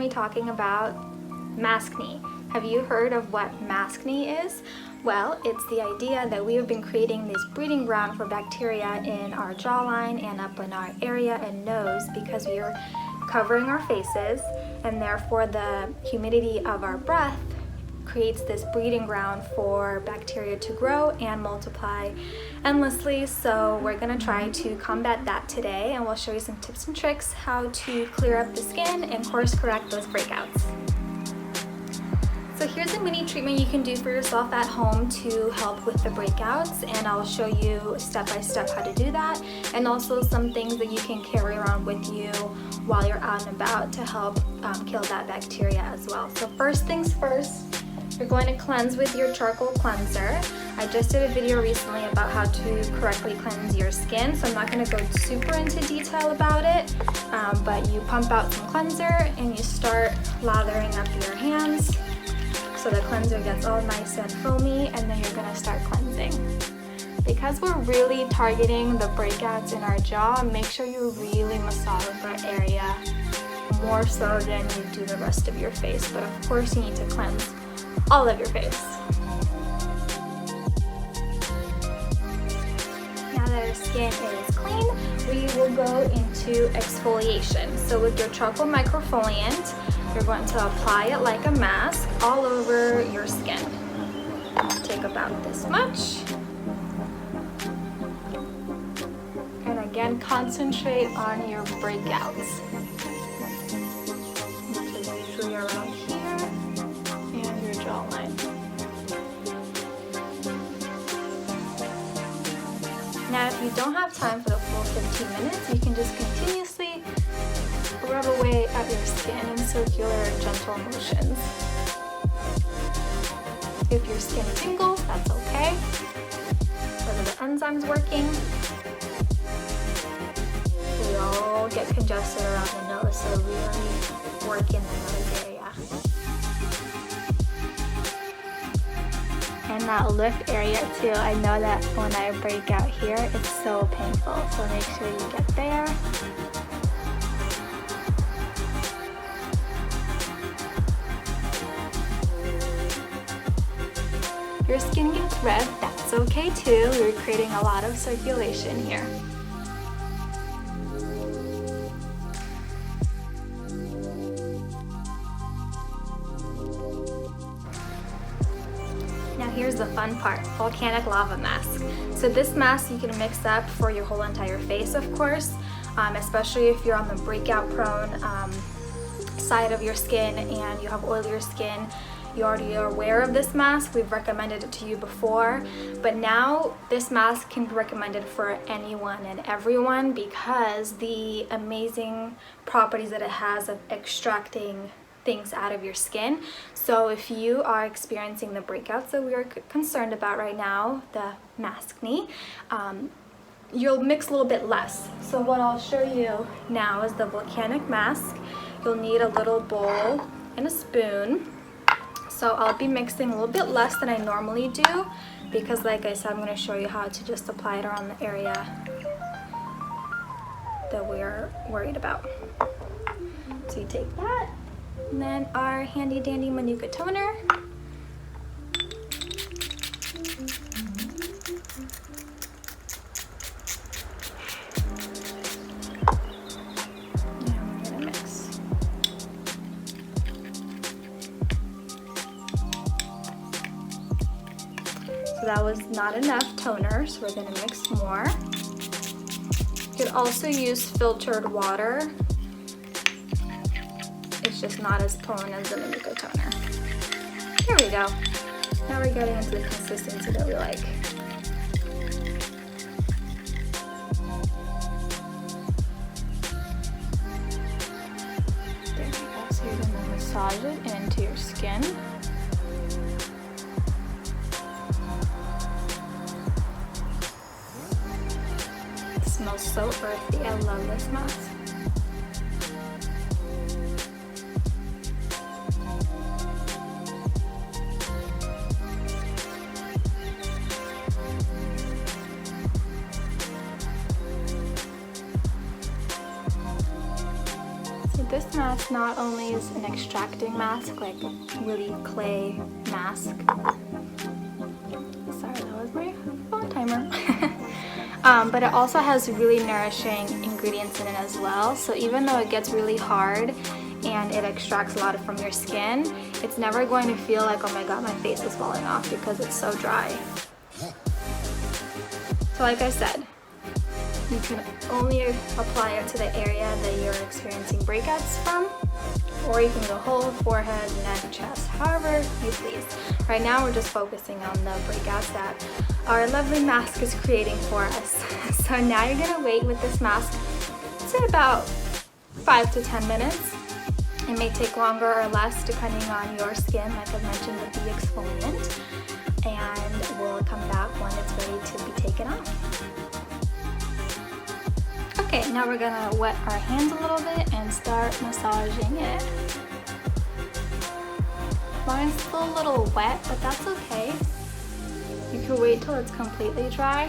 going to be talking about Mascne. Have you heard of what Mascne is? Well, it's the idea that we have been creating this breeding ground for bacteria in our jawline and up in our area and nose because we are covering our faces, and therefore the humidity of our breath creates this breeding ground for bacteria to grow and multiply endlessly. So we're going to try to combat that today, and we'll show you some tips and tricks how to clear up the skin and course correct those breakouts. So here's a mini treatment you can do for yourself at home to help with the breakouts, and I'll show you step by step how to do that, and also some things that you can carry around with you while you're out and about to help kill that bacteria as well. So first things first, you're going to cleanse with your charcoal cleanser. I just did a video recently about how to correctly cleanse your skin, so I'm not going to go super into detail about it, but you pump out some cleanser and you start lathering up your hands so the cleanser gets all nice and foamy, and then you're going to start cleansing. Because we're really targeting the breakouts in our jaw, make sure you really massage that area more so than you do the rest of your face, but of course you need to cleanse all of your face. Now that our skin is clean, we will go into exfoliation. So with your charcoal microfoliant, you're going to apply it like a mask all over your skin. Take about this much. And again, concentrate on your breakouts. Which is usually around here and your jawline. Now, if you don't have time for the full 15 minutes, you can just continuously rub away at your skin in circular, gentle motions. If your skin tingles, that's okay. Whether the enzyme's working. We all get congested around the nose, so really work in the nose area. And that lip area too, I know that when I break out here, it's so painful, so make sure you get there. Your skin gets red, that's okay too. We're creating a lot of circulation here. Now here's the fun part, volcanic lava mask. So this mask you can mix up for your whole entire face, of course, especially if you're on the breakout prone side of your skin and you have oilier skin. You already are aware of this mask, we've recommended it to you before, but now this mask can be recommended for anyone and everyone because the amazing properties that it has of extracting things out of your skin. So if you are experiencing the breakouts that we are concerned about right now, the Mascne, you'll mix a little bit less. So what I'll show you now is the volcanic mask. You'll need a little bowl and a spoon. So I'll be mixing a little bit less than I normally do because, like I said, I'm going to show you how to just apply it around the area that we're worried about. So you take that, and then our handy dandy Manuka toner. So that was not enough toner, so we're going to mix more. You could also use filtered water. It's just not as potent as the Manuka toner. Here we go. Now we're getting into the consistency that we like. There we go. So you're going to massage it into your skin. It smells so earthy. I love this mask. this Mask not only is an extracting mask, like a really clay mask. Sorry, that was my phone timer. But it also has really nourishing ingredients in it as well. So even though it gets really hard and it extracts a lot from your skin, it's never going to feel like, oh my god, my face is falling off, because it's so dry. So like I said, you can only apply it to the area that you're experiencing breakouts from, or you can go whole, forehead, neck, chest, however you please. Right now we're just focusing on the breakouts that our lovely mask is creating for us. So now you're gonna wait with this mask, say about 5 to 10 minutes. It may take longer or less depending on your skin, like I mentioned with the exfoliant, and we'll come back when it's ready to be taken off. Okay, now we're gonna wet our hands a little bit and start massaging it. Mine's still a little wet, but that's okay. You can wait till it's completely dry.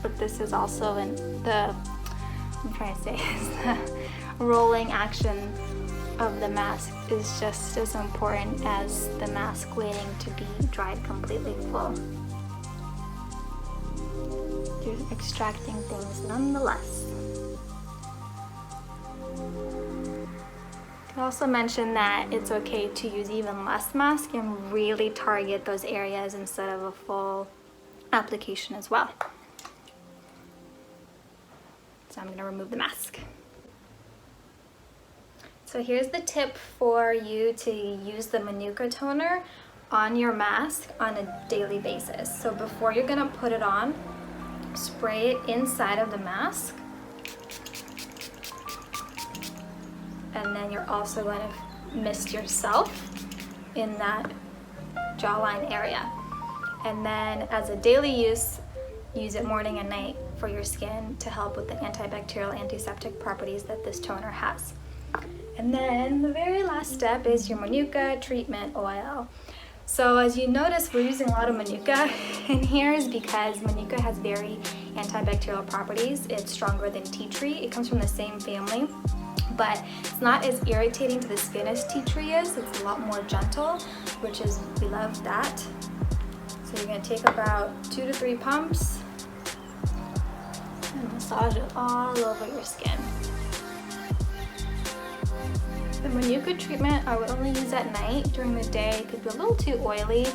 But this is also the rolling action of the mask is just as important as the mask waiting to be dried completely full. You're extracting things nonetheless. I also mentioned that it's okay to use even less mask and really target those areas instead of a full application as well. So I'm going to remove the mask. So here's the tip for you to use the Manuka toner on your mask on a daily basis. So before you're going to put it on, spray it inside of the mask, and then you're also going to mist yourself in that jawline area. And then as a daily use it morning and night for your skin to help with the antibacterial, antiseptic properties that this toner has. And then the very last step is your Manuka treatment oil. So as you notice, we're using a lot of Manuka in here is because Manuka has very antibacterial properties. It's stronger than tea tree. It comes from the same family, but it's not as irritating to the skin as tea tree is. It's a lot more gentle, which is, we love that. So you're gonna take about 2 to 3 pumps and massage it all over your skin. The Manuka treatment I would only use at night. During the day it could be a little too oily.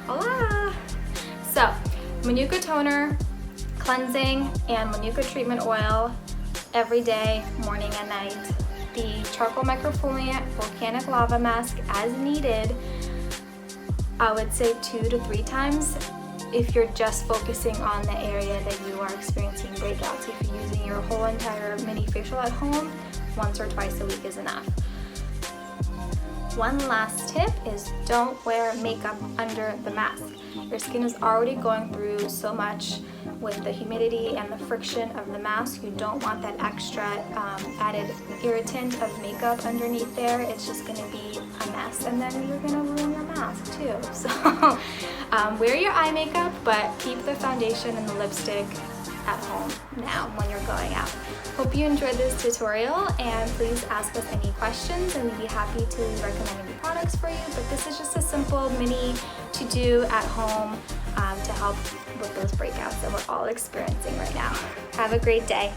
Voila! So, Manuka toner, cleansing, and Manuka treatment oil every day, morning and night. The charcoal microfoliant volcanic lava mask as needed, I would say 2 to 3 times. If you're just focusing on the area that you are experiencing breakouts. If you're using your whole entire mini facial at home, once or twice a week is enough. One last tip is don't wear makeup under the mask. Your skin is already going through so much with the humidity and the friction of the mask. You don't want that extra added irritant of makeup underneath there. It's just going to be a mess, and then you're going to ruin your mask too. So wear your eye makeup, but keep the foundation and the lipstick at home now when you're going out. Hope you enjoyed this tutorial, and please ask us any questions and we'd be happy to recommend any products for you. But this is just a simple mini to do at home to help with those breakouts that we're all experiencing right now. Have a great day.